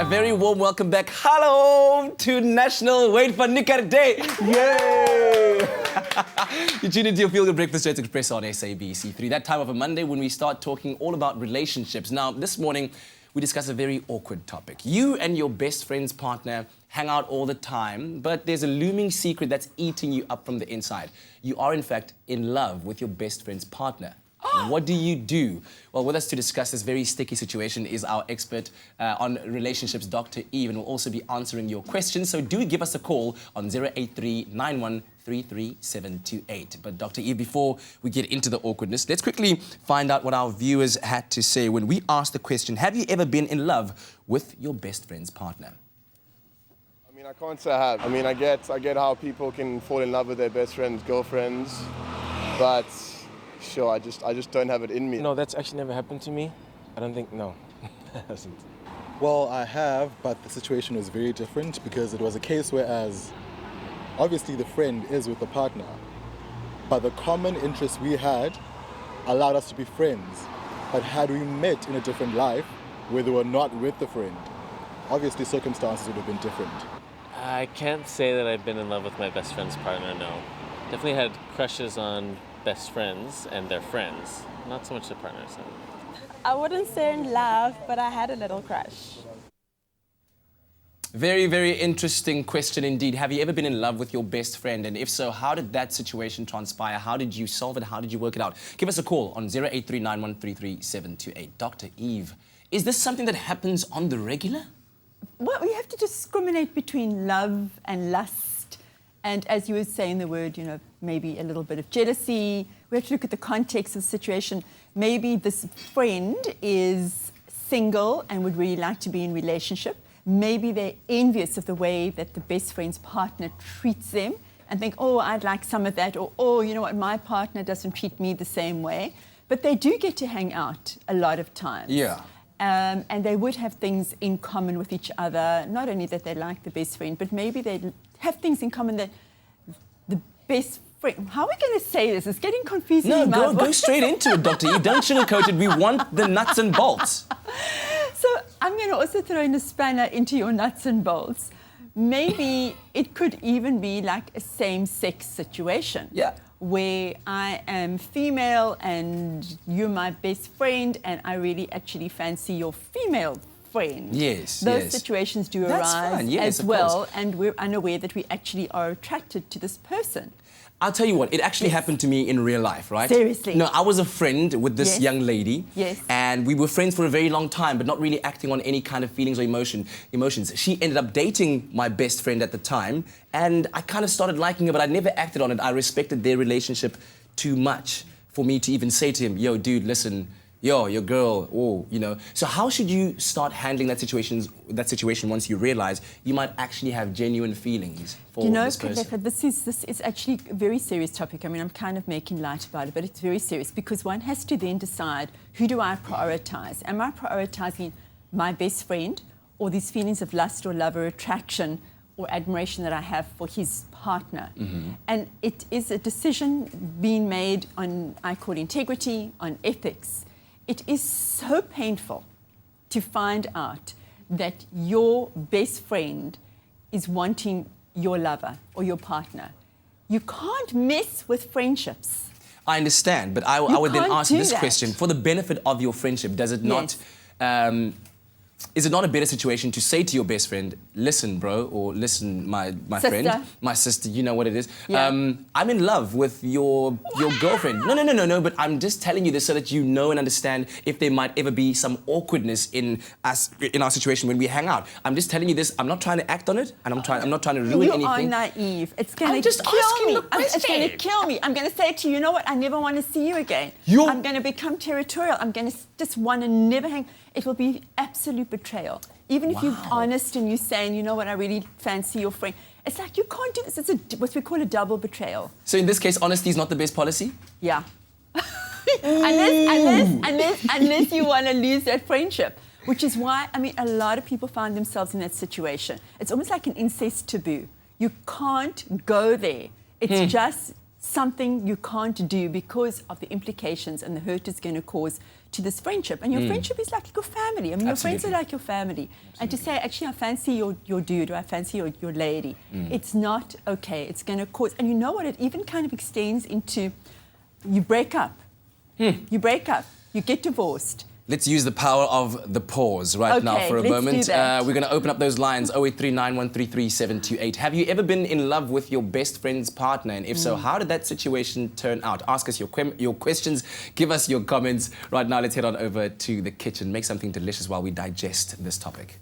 very warm welcome back. Hello to National Wait for Nicker Day. Yay! You tune into your Feel Good Breakfast show, Expresso on SABC3. That time of a Monday when we start talking all about relationships. Now, this morning, we discuss a very awkward topic. You and your best friend's partner hang out all the time, but there's a looming secret that's eating you up from the inside. You are, in fact, in love with your best friend's partner. What do you do? Well, with us to discuss this very sticky situation is our expert on relationships, Dr. Eve, and will also be answering your questions. So do give us a call on 083-9133-728. But Dr. Eve, before we get into the awkwardness, let's quickly find out what our viewers had to say when we asked the question, have you ever been in love with your best friend's partner? I mean, I can't say I have. I mean, I get how people can fall in love with their best friends, girlfriends, but sure, I just don't have it in me. No, that's actually never happened to me. I don't think, no, it hasn't. Well, I have, but the situation was very different because it was a case whereas obviously the friend is with the partner, but the common interest we had allowed us to be friends. But had we met in a different life where they were not with the friend, obviously circumstances would have been different. I can't say that I've been in love with my best friend's partner, no. Definitely had crushes on best friends and their friends, not so much their partners. No. I wouldn't say in love, but I had a little crush. Very, very interesting question indeed. Have you ever been in love with your best friend? And if so, how did that situation transpire? How did you solve it? How did you work it out? Give us a call on 083-9133-728. Dr. Eve, is this something that happens on the regular? Well, we have to discriminate between love and lust. And as you were saying the word, maybe a little bit of jealousy. We have to look at the context of the situation. Maybe this friend is single and would really like to be in a relationship. Maybe they're envious of the way that the best friend's partner treats them and think, oh, I'd like some of that. Or, oh, you know what, my partner doesn't treat me the same way. But they do get to hang out a lot of times. Yeah. And they would have things in common with each other. Not only that they like the best friend, but maybe they have things in common that the best friend... How are we going to say this? It's getting confusing. No, go straight into it, Dr. Eve. Don't sugarcoat it. We want the nuts and bolts. So I'm going to also throw in a spanner into your nuts and bolts. Maybe it could even be like a same-sex situation. Yeah. Where I am female and you're my best friend and I really actually fancy your female friend. Yes, Those situations do arise as well, and we're unaware that we actually are attracted to this person. I'll tell you what, it actually happened to me in real life, right? Seriously? No, I was a friend with this young lady. Yes. And we were friends for a very long time, but not really acting on any kind of feelings or emotions. She ended up dating my best friend at the time, and I kind of started liking her, but I never acted on it. I respected their relationship too much for me to even say to him, yo, dude, listen, yo, your girl, So how should you start handling that situation once you realize you might actually have genuine feelings for this person? This is actually a very serious topic. I mean, I'm kind of making light about it, but it's very serious because one has to then decide, who do I prioritize? Am I prioritizing my best friend or these feelings of lust or love or attraction or admiration that I have for his partner? Mm-hmm. And it is a decision being made on, I call integrity, on ethics. It is so painful to find out that your best friend is wanting your lover or your partner. You can't mess with friendships. I understand, but I would then ask this question. For the benefit of your friendship, does it not... is it not a better situation to say to your best friend, listen, bro, or listen, my friend, my sister, you know what it is. Yeah. I'm in love with your girlfriend. No, but I'm just telling you this so that you know and understand if there might ever be some awkwardness in our situation when we hang out. I'm just telling you this. I'm not trying to act on it, and I'm not trying to ruin anything. You are naive. It's going to kill me. It's going to kill me. I'm going to say to you, you know what? I never want to see you again. I'm going to become territorial. I'm going to just want to never hang... It will be absolute betrayal. Even if you're honest and you're saying, you know what, I really fancy your friend. It's like, you can't do this. It's what we call a double betrayal. So in this case, honesty is not the best policy? Yeah. unless you want to lose that friendship, which is why, I mean, a lot of people find themselves in that situation. It's almost like an incest taboo. You can't go there. It's just something you can't do because of the implications and the hurt it's going to cause to this friendship. And your friendship is like your family. I mean, your friends are like your family. And to say, actually, I fancy your dude or I fancy your lady, it's not okay. It's going to cause, and you know what, it even kind of extends into, you break up. You break up. You get divorced. Let's use the power of the pause right now for a let's moment. do that. We're going to open up those lines, 0839133728. Have you ever been in love with your best friend's partner? And if so, how did that situation turn out? Ask us your questions, give us your comments. Right now, let's head on over to the kitchen, make something delicious while we digest this topic.